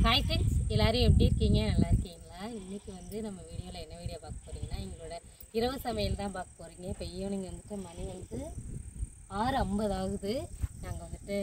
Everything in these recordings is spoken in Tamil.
ஹாய் ஃப்ரெண்ட்ஸ், எல்லோரும் எப்படி இருக்கீங்க? நல்லா இருக்கீங்களா? இன்றைக்கி வந்து நம்ம வீடியோவில் என்ன வீடியோ பார்க்க போகிறீங்கன்னா, எங்களோட இரவு சமையல் தான் பார்க்க போகிறீங்க. இப்போ ஈவினிங் வந்துட்டு மணி வந்து 6:50 ஆகுது. நாங்கள் வந்துட்டு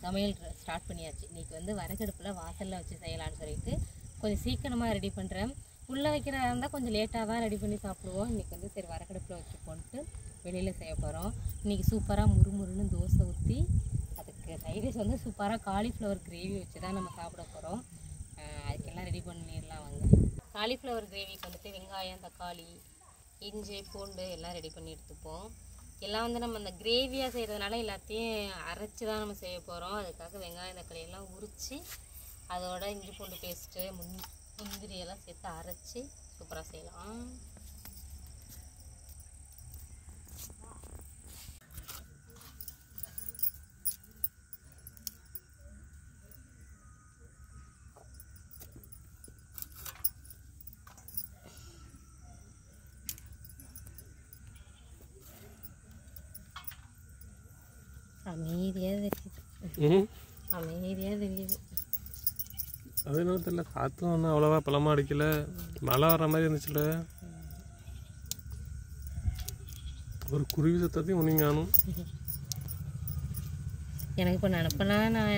சமையல் ஸ்டார்ட் பண்ணியாச்சு. இன்றைக்கி வந்து விறகடுப்பில் வாசலில் வச்சு செய்யலான்னு சொல்லிட்டு கொஞ்சம் சீக்கிரமாக ரெடி பண்ணுறேன். உள்ளே வைக்கிறதா இருந்தால் கொஞ்சம் லேட்டாக தான் ரெடி பண்ணி சாப்பிடுவோம். இன்றைக்கி வந்து சரி விறகடுப்பில் வச்சு போட்டு வெளியில் செய்ய போகிறோம். இன்றைக்கி சூப்பராக முறுமுறுன்னு தோசை ஊற்றி அதுக்கு சைடிஷ் வந்து சூப்பராக காலிஃப்ளவர் கிரேவி வச்சு தான் நம்ம சாப்பிட போகிறோம். அதுக்கெல்லாம் ரெடி பண்ணிடலாம் வாங்க. காலிஃப்ளவர் கிரேவிக்கு வந்துட்டு வெங்காயம், தக்காளி, இஞ்சி, பூண்டு எல்லாம் ரெடி பண்ணி எடுத்துப்போம். எல்லாம் வந்து நம்ம அந்த கிரேவியாக செய்கிறதுனால எல்லாத்தையும் அரைச்சி தான் நம்ம செய்ய போகிறோம். அதுக்காக வெங்காயம், தக்காளி எல்லாம் உரித்து அதோட இஞ்சி பூண்டு பேஸ்ட்டு, முந்திரி எல்லாம் சேர்த்து அரைச்சி சூப்பராக செய்யலாம். அமைதியாக தெரியுது, அமைதியாக தெரியுது. அது என்ன தெரியல, காற்றும் ஒன்றும் அவ்வளோவா பலமாக அடிக்கல. மழை வர மாதிரி இருந்துச்சுல, ஒரு குருவி சத்தத்தையும் ஒன்றும் காணும். எனக்கு இப்போ நினப்பனா நான்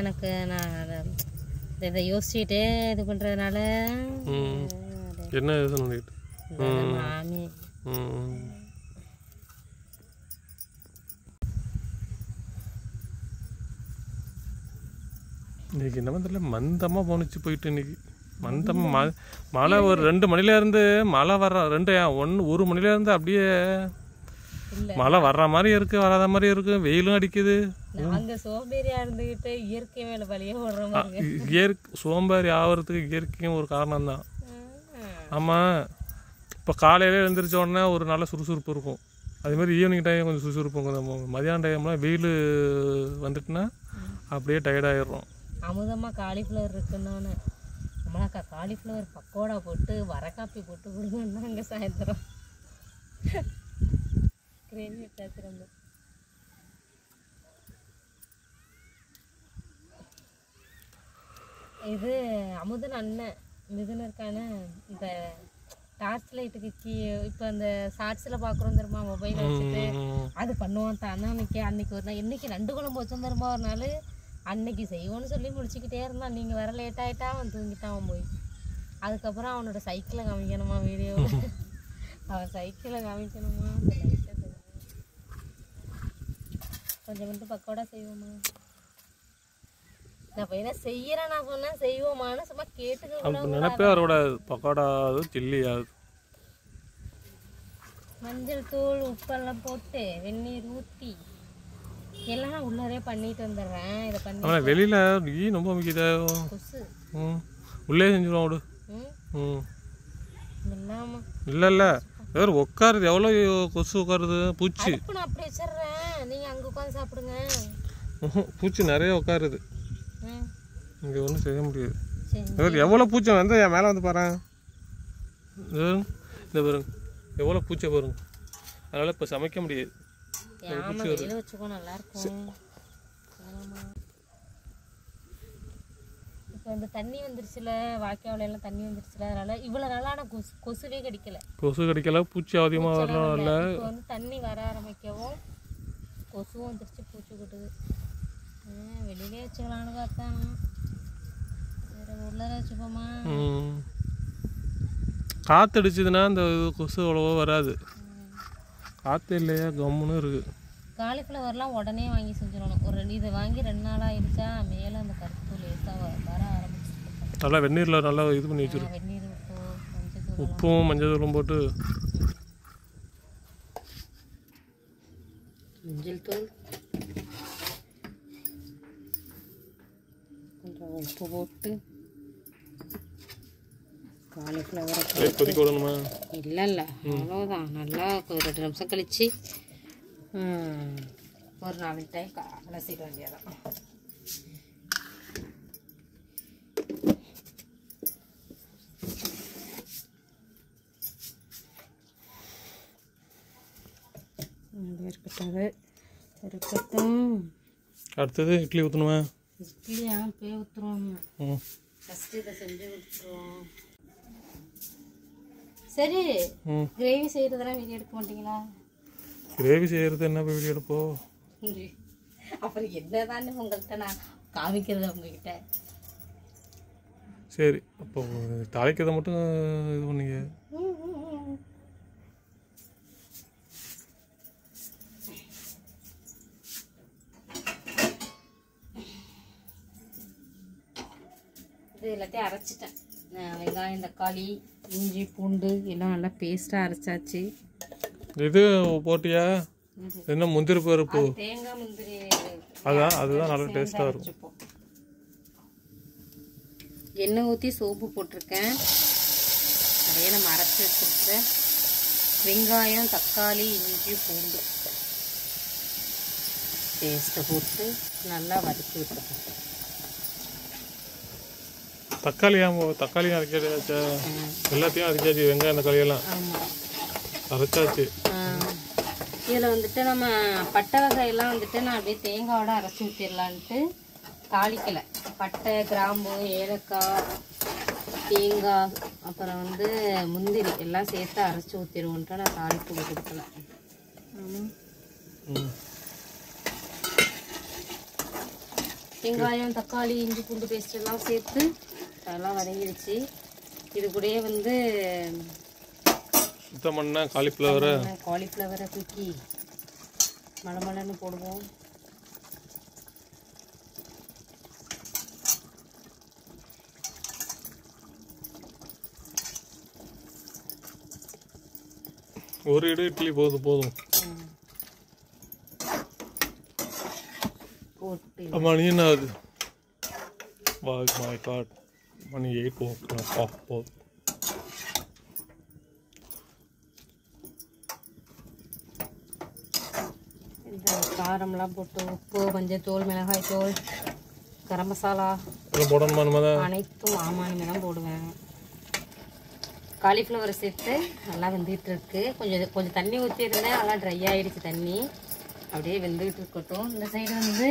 இதை யோசிச்சுட்டே இது பண்ணுறதுனால என்ன யோசனை மாமி இன்னைக்கு என்ன தெரியல, மந்தமாக போணுச்சு போயிட்டு. இன்னைக்கு மந்தமாக மழை ஒரு 2 மணிலேருந்து மழை வர்ற 1 மணிலேருந்து அப்படியே மழை வர்ற மாதிரி இருக்கு, வராத மாதிரி இருக்கு. வெயிலும் அடிக்குது. நாங்கள் சோம்பேறியாக இருந்துக்கிட்டு இயற்கை மேலே வழியாக ஓடுற மாதிரி. சோம்பேறி ஆகிறதுக்கு இயற்கையும் ஒரு காரணம் தான். ஆமாம், இப்போ காலையிலே எழுந்திரிச்ச உடனே ஒரு நல்ல சுறுசுறுப்பு இருக்கும். அதேமாதிரி ஈவினிங் டைம் கொஞ்சம் சுறுசுறுப்பு இருக்கும். மதியான டைம்லாம் வெயில் வந்துட்டுனா அப்படியே டயர்டாகிடுறோம். அமுதமாக காலிஃப்ளவர் இருக்குன்னு நம்மளாக்கா காலிஃப்ளவர் பக்கோடா போட்டு வரக்காப்பி போட்டு கொடுங்கன்னா அங்கே சாயந்தரம் கிரேவி வச்சாச்சு. ரொம்ப இது அமுதன் அண்ணன் மிதுனருக்கான இந்த டார்ச் லைட்டுக்கு இப்போ அந்த ஷார்ட்ஸில் பார்க்குறோம் தெரியுமா, மொபைலை வச்சுட்டு அது பண்ணுவான் தான். அன்னைக்கு ஒரு நாள் என்னைக்கு 2 குழம்பு வச்சோம் தெரியுமா ஒரு நாள். அன்னைக்கு செய்வோன்னு சொல்லி முடிச்சுக்கிட்டே இருந்தான். நீங்கள் வேற லேட் ஆகிட்டா அவன் தூங்கிட்டான். அவன் போய் அதுக்கப்புறம் அவனோட சைக்கிளை காமிக்கணுமா, வீடியோ அவன் சைக்கிளை காமிக்கணுமா. கொஞ்சம் மட்டும் பக்கோடா செய்வோமா? நான் பையனை செய்யறேன், நான் சொன்னேன் செய்வோமான்னு சும்மா கேட்டுக்க. நினைப்பே அவரோட பக்கோடா சில்லி ஆகுது. மஞ்சள் தூள் உப்பெல்லாம் போட்டு வெந்நீர் ஊற்றி எல்லாம் உள்ளரே பண்ணிட்டு வந்துடுறேன். இதை பண்ணி வெளியில ரொம்ப முக்கியதா கொசு உள்ளே செஞ்சிருவோம். விடு. இல்லை இல்லை, வேறு உட்காருது. எவ்வளோ கொசு உட்காருது, பூச்சி. நான் அப்படி வச்சிடுறேன், நீங்கள் அங்கே உட்காந்து சாப்பிடுங்க. பூச்சி நிறைய உட்காருது, இங்கே ஒன்றும் செய்ய முடியாது. எவ்வளோ பூச்சி வந்து என் மேலே வந்து பாரு, இந்த பாருங்க எவ்வளோ பூச்சை பாருங்க. அதனால் இப்போ சமைக்க முடியாது. வச்சுக்கோ, நல்லா இருக்கும். இப்போ இந்த தண்ணி வந்துருச்சுல, வாய்க்காவில எல்லாம் தண்ணி வந்துருச்சுல, அதனால இவ்வளோ நாளான கொசுவே கிடைக்கல. பூச்சி அதிகமாக வரலாம். இல்லை இப்போ வந்து தண்ணி வர ஆரம்பிக்கவும் கொசுவும் வந்துருச்சு, பூச்சி கொட்டுது. வெளியிலே வச்சுக்கலான்னு பார்த்தா வேற உள்ளே வச்சுப்போமா. காற்று அடிச்சதுன்னா இந்த கொசு அவ்வளோவா வராது. காற்று இல்லையா, கம்முன்னு இருக்குது. காலிஃப்ளவர்லாம் உடனே வாங்கி செஞ்சிடணும். ஒரு இதை வாங்கி 2 நாள் ஆகிடுச்சா, மேலே அந்த கருப்பு லேசாக வர ஆரம்பிச்சு. நல்லா வெந்நீரில் நல்லா இது பண்ணி வச்சிடும். வெந்நீர் உப்பும் மஞ்சள் தூளும் போட்டு, மஞ்சள் தூள் கொஞ்சம் உப்பு போட்டு காலிஃப்ளவரை கொதிக்க விடணுமா? இல்லை அவ்வளோதான். நல்லா ஒரு 2 நிமிஷம் கழித்து ஒரு 4 டைம் அலசிட வேண்டியதான். இருக்கட்டும். அடுத்தது இட்லி ஊற்றணுமா? இட்லி போய் ஊற்றுருவாங்க. ஃபஸ்ட்டு இதை செஞ்சு கொடுத்துருவோம். சரி, கிரேவி செய்கிறதெல்லாம் வீடியோ எடுக்க மாட்டீங்களா? கிரேவி செய்கிறது என்ன வீடியோ எடுப்போம்? அப்புறம் என்னதானே உங்கள்கிட்ட நான் காமிக்கிறது உங்ககிட்ட. சரி, அப்போ தாளிக்கிறத மட்டும் இது பண்ணீங்க. இது எல்லாத்தையும் அரைச்சிட்டேன். வெங்காயம், தக்காளி, இஞ்சி, பூண்டு எல்லாம் நல்லா பேஸ்ட்டாக அரைச்சாச்சு. இது போட்டியா? என்ன முந்திரி பருப்பு? தேங்காய் முந்திரி. அதுதான் நல்லா டேஸ்ட்டாக இருக்கும். எண்ணெய் ஊற்றி சோப்பு போட்டிருக்கேன். நிறைய நம்ம அரைச்சி வச்சுருக்க வெங்காயம், தக்காளி, இஞ்சி, பூண்டு பேஸ்ட்டை போட்டு நல்லா வதக்கி விட்டுருக்கேன். தக்காளியும் அரைச்சாச்சா? எல்லாத்தையும் அரைச்சாச்சு. வெங்காயம், தக்காளியெல்லாம் அரைச்சாச்சு. இதில் வந்துட்டு நம்ம பட்டை வகையெல்லாம் வந்துட்டு நான் அப்படியே தேங்காயோட அரைச்சி ஊற்றிடலான்ட்டு தாளிக்கலை. பட்டை, கிராம்பு, ஏலக்காய், தேங்காய், அப்புறம் வந்து முந்திரி எல்லாம் சேர்த்து அரைச்சி ஊற்றிடுவோன்ட்டு நான் தாளிப்பு கொடுக்கல. வெங்காயம், தக்காளி, இஞ்சி, பூண்டு பேஸ்ட் எல்லாம் சேர்த்து அதெல்லாம் வதங்கிடுச்சு. இது கூடயே வந்து சுத்தம் பண்ண காலிஃப்ளவரை தூக்கி மலமலன்னு போடுவோம். ஒரு இட்லி போதும். மணி என்ன ஆகுது? My God, மணி 8 போதும். இந்த காரம்லாம் போட்டு உப்பு, மஞ்சத்தூள், மிளகாய் தூள், கரம் மசாலா போடணுமா? அனைத்தும் ஆமானிமே தான் போடுவேன். காலிஃப்ளவரை சேர்த்து நல்லா வெந்துகிட்டு இருக்கு. கொஞ்சம் தண்ணி ஊற்றிருந்தேன், நல்லா ட்ரை ஆகிடுச்சு தண்ணி. அப்படியே வெந்துகிட்டு இருக்கட்டும். இந்த சைடு வந்து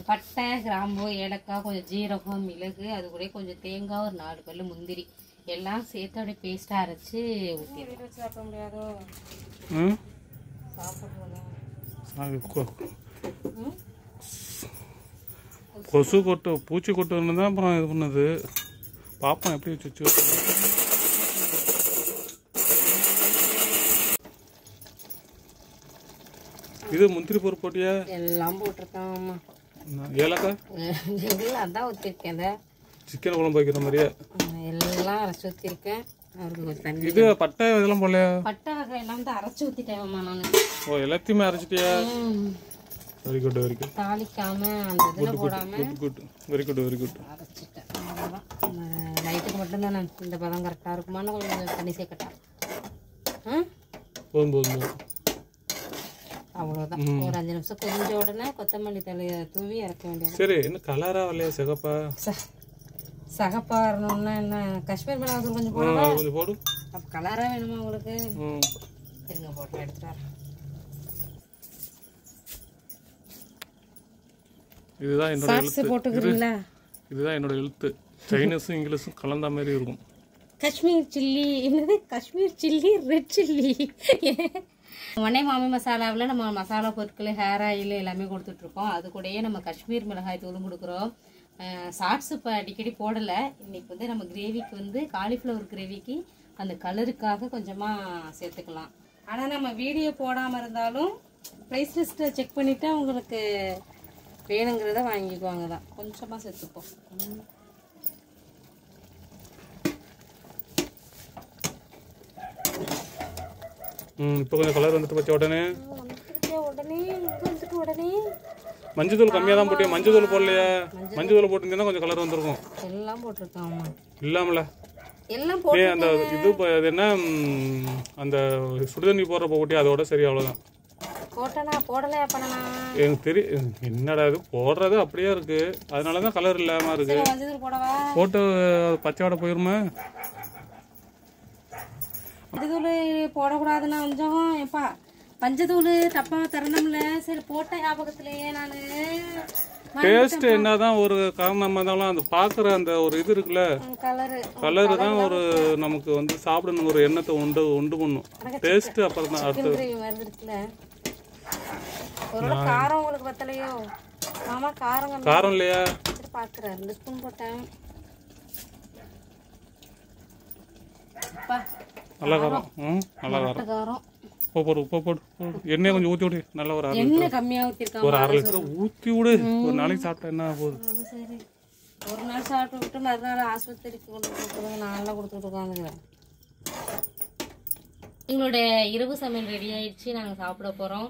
பட்டை, கிராம்பு, ஏலக்காய், கொஞ்சம் ஜீரகம், மிளகு, அது கூட கொஞ்சம் தேங்காய், ஒரு 4 பல்லு முந்திரி எல்லாம் சேர்த்து அப்படியே பேஸ்ட்டாக அரைச்சி ஊற்றி வச்சு சாப்பிட முடியாதோ? சாப்பிட்றதா கொசு கொட்டு, பூச்சி கொட்டுன்னு தான் அப்புறம் இது பண்ணது. பாப்போம் எப்படி வச்சு. இது முந்திரி பருப்பு போட்டியா? எல்லாம் போட்டிருக்கேன். ஏலக்காய் எல்லாம் அதான் ஊற்றிருக்கேன். சிக்கன் குழம்பு வைக்கிற மாதிரியே எல்லாம் அரைச்சி ஊற்றிருக்கேன். இது பட்டை இதெல்லாம் போடலையா? பட்டை வகை எல்லாம் வந்து அரைச்சி ஊற்றிட்டேன்மா நான். ஓ, எல்லாத்தையுமே அரைச்சிட்டியா? Very good. தாளிக்காம அந்த இதில் போடாம வெரி குட் அரைச்சிட்டேன். அவ்வளோதான். நைட்டுக்கு மட்டும்தான் நான் இந்த பதம் கரெக்டாக இருக்குமான்னு கொஞ்சம் தண்ணி சேர்க்கட்டா? போதும். அவ்வளோதான். ஒரு 5 நிமிஷம் கொஞ்ச உடனே கொத்தமல்லி தலையை தூவி இறக்க வேண்டியது. சரி, என்ன கலரா வரலையா? சிகப்பா சகப்பா வரணும்னா என்ன, காஷ்மீர் மிளகாய் கொஞ்சம் போடு. அப்போ கலராக வேணுமா உங்களுக்கு? இருங்க, போட்டு எடுத்துட்டு வரேன். இதுதான் என்னோட எழுத்து. போட்டுக்கிறீங்களா? இதுதான் என்னோட எழுத்து. சைனீஸும் இங்கிலீஷும் கலந்த மாதிரி இருக்கும். காஷ்மீர் சில்லி. என்னது காஷ்மீர் சில்லி? Red chilli. மனை மாமி மசாலாவில் நம்ம மசாலா பொருட்கள், ஹேர் ஆயில் எல்லாமே கொடுத்துட்ருக்கோம். அது கூடயே நம்ம காஷ்மீர் மிளகாய் தூளும் கொடுக்குறோம். ஷார்ட்ஸ் இப்போ அடிக்கடி போடலை. இன்றைக்கி வந்து நம்ம கிரேவிக்கு வந்து காலிஃப்ளவர் கிரேவிக்கு அந்த கலருக்காக கொஞ்சமாக சேர்த்துக்கலாம். ஆனால் நம்ம வீடியோ போடாமல் இருந்தாலும் ப்ரைஸ் லிஸ்ட்டை செக் பண்ணிவிட்டு உங்களுக்கு வேணுங்கிறத வாங்கிக்குவாங்க தான். கொஞ்சமாக சேர்த்துப்போம். இப்போ கொஞ்சம் கலர் வந்துட்டு பச்சை உடனே மஞ்சள் தூள் கம்மியாக தான் போட்டியா? மஞ்சள் தூள் போடலையா? மஞ்சள் தூள் போட்டிருந்தீங்கன்னா கொஞ்சம் கலர் வந்துருக்கும். எல்லாம் போட்டிருக்கோம். இல்லாமல எல்லாம் அந்த இது என்ன அந்த சுடுதண்ணி போடுற போட்டியா? அதோட சரி, அவ்வளோதான். எனக்கு தெரியும். என்னடா இது போடுறது அப்படியே இருக்கு, அதனால தான் கலர் இல்லாம இருக்கு. போட்டு பச்சை வடை போயிருமா? மஞ்சத்தூள் போடக்கூடாதுன்னா கொஞ்சம் எப்பா பஞ்சத்தூள் டப்பா திறந்தோம்ல. சரி போட்ட ஞாபகத்திலேயே நான் டேஸ்ட் என்னதான் ஒரு காரணமா இருந்தாலும் அந்த பாக்குற அந்த ஒரு இது இருக்குல்ல கலரு தான் ஒரு நமக்கு வந்து சாப்பிடணும் ஒரு எண்ணத்தை உண்டு பண்ணும். டேஸ்ட் அப்புறம் தான் அடுத்து. காரம் உங்களுக்கு பத்தலையோ மாமா? காரம் இல்லையா? பாக்குறேன் 2 ஸ்பூன் போட்டேன். நல்லா காரம். நல்லா காரம். உப்பு போடு. எண்ணெய் கொஞ்சம் ஊற்றி விடு. நல்லா ஒரு எண்ணெய் கம்மியா ஊற்றிருக்காங்க. ஒரு 1/2 லிட்டர் ஊற்றி விடு. ஒரு நாளைக்கு சாப்பிட்டா என்ன போகுது? அது சரி. ஒரு நாள் சாப்பிட்டு விட்டு மறுநாள் ஆஸ்பத்திரிக்கு கொண்டு கொடுத்துருங்க. நான்லாம் கொடுத்துட்டு இருக்காங்க. எங்களுடைய இரவு சமையல் ரெடி ஆயிடுச்சு. நாங்கள் சாப்பிட போகிறோம்.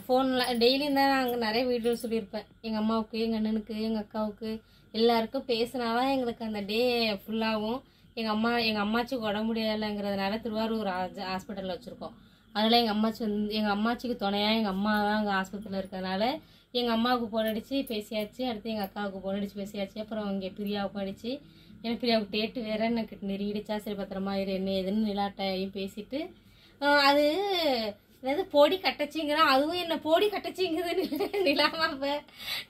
ஃபோனில் டெய்லியும் தான் நாங்கள் நிறைய வீடியோ சொல்லியிருப்பேன். எங்கள் அம்மாவுக்கு, எங்கள் அண்ணனுக்கு, எங்கள் அக்காவுக்கு எல்லாருக்கும் பேசினாதான் எங்களுக்கு அந்த டே ஃபுல்லாகும். எங்கள் அம்மாச்சிக்கு உடம்பு முடியலைங்கிறதுனால திருவாரூர் ஹாஸ்பிட்டலில் வச்சுருக்கோம். அதனால் எங்கள் அம்மாச்சிக்கு துணையாக எங்கள் அம்மா தான் அங்கே ஆஸ்பத்திரியில் இருக்கிறதுனால எங்கள் அம்மாவுக்கு ஃபோன் அடித்து பேசியாச்சு. அடுத்து எங்கள் அக்காவுக்கு ஃபோன் அடித்து பேசியாச்சு. அப்புறம் இங்கே பிரியாவுக்கு அடித்து எனக்கு பிரியாவுக்கு டேட்டு வேறு எனக்கு நெருங்கிடுச்சா. சரி பத்திரமா இரு என்ன ஏதுன்னு நிலாட்டையும் பேசிட்டு அது ஏதாவது பொடி கட்டச்சிங்கிறான். அதுவும் என்ன பொடி கட்டச்சிங்குதுன்னு நிலாமா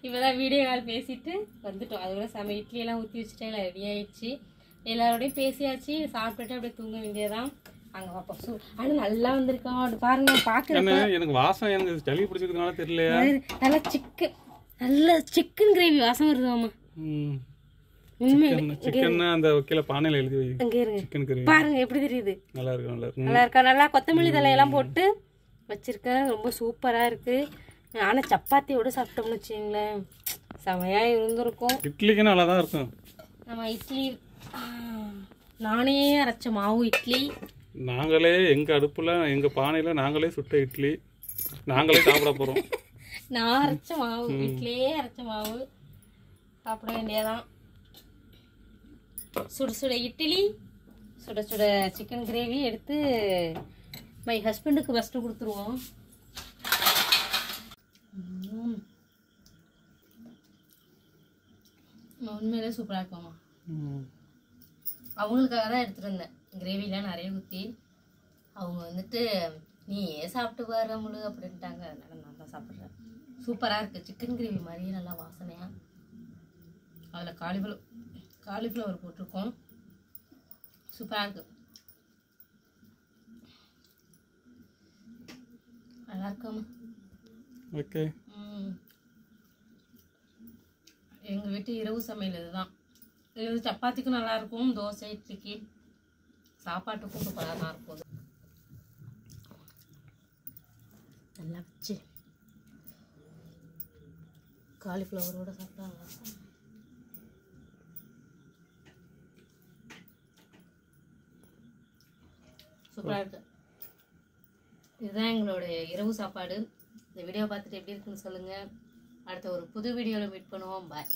இப்போதான் வீடியோ கால் பேசிட்டு வந்துட்டோம். அதுக்குள்ள இட்லியெல்லாம் ஊற்றி வச்சுட்டேன். எல்லாம் ரெடி ஆயிடுச்சு. எல்லாரோடையும் பேசியாச்சு. சாப்பிட்டுட்டு அப்படியே தூங்க வேண்டியதான். அங்க பாப்பா ஆனா நல்லா வந்திருக்கான். அது பாருங்க பாக்குறேன். எனக்கு வாசம் எனக்கு சளி பிடிச்சதுனால தெரியலையா? நல்ல சிக்கன் கிரேவி வாசம் வருதாமா. சிக்கன் அந்த கீழே பானையில எழுதி வை. சிக்கன் கிரேவி பாருங்க எப்படி தெரியுது. நல்லா இருக்கு. நல்லா இருக்கா? நல்லா கொத்தமல்லி தலையெல்லாம் போட்டு வச்சிருக்கேன். ரொம்ப சூப்பரா இருக்கு. ஆனா சப்பாத்தியோட சாப்பிட்டோம்னு வச்சுங்களேன் செமையா இருந்திருக்கும். இட்லிக்கு நல்லா தான் இருக்கும். நம்ம இட்லி நானே அரைச்ச மாவு இட்லி. நாங்களே எங்க அடுப்புல எங்க பானையில நாங்களே சுட்ட இட்லி நாங்களே சாப்பிட போறோம். நான் அரைச்ச மாவு வீட்லயே அரைச்ச மாவு சாப்பிட வேண்டியதான். சுட சுட இட்லி, சுட சுட சிக்கன் கிரேவி எடுத்து மை ஹஸ்பண்டுக்கு ஃபஸ்ட்டு கொடுத்துருவோம். உண்மையிலே சூப்பராக இருக்குமா. அவங்களுக்காக தான் எடுத்துகிட்டு இருந்தேன். கிரேவிலாம் நிறைய ஊற்றி அவங்க வந்துட்டு நீ ஏன் சாப்பிட்டு வர முழு அப்படின்ட்டாங்க. அதனால் நான் தான் சாப்பிட்றேன். சூப்பராக இருக்குது. சிக்கன் கிரேவி மாதிரியே நல்லா வாசனையாக. அதில் காலிஃப்ளவர் போட்டிருக்கோம். சூப்பராக இருக்குது. நல்லா இருக்காமா. ஓகே. எங்கள் வீட்டு இரவு சமையல் இதுதான். இது சப்பாத்திக்கும் நல்லாயிருக்கும். தோசை இட்லிக்கு சாப்பாட்டுக்கும் சூப்பராக தான் இருக்கும். நல்லா வச்சு காலிஃப்ளவரோட சாப்பிட்டா நல்லாயிருக்கும். சூப்பராக இருக்கு. இதுதான் எங்களுடைய இரவு சாப்பாடு. இந்த வீடியோ பார்த்துட்டு எப்படி இருக்குன்னு சொல்லுங்கள். அடுத்த ஒரு புது வீடியோவில் மீட் பண்ணுவோம். பாய்.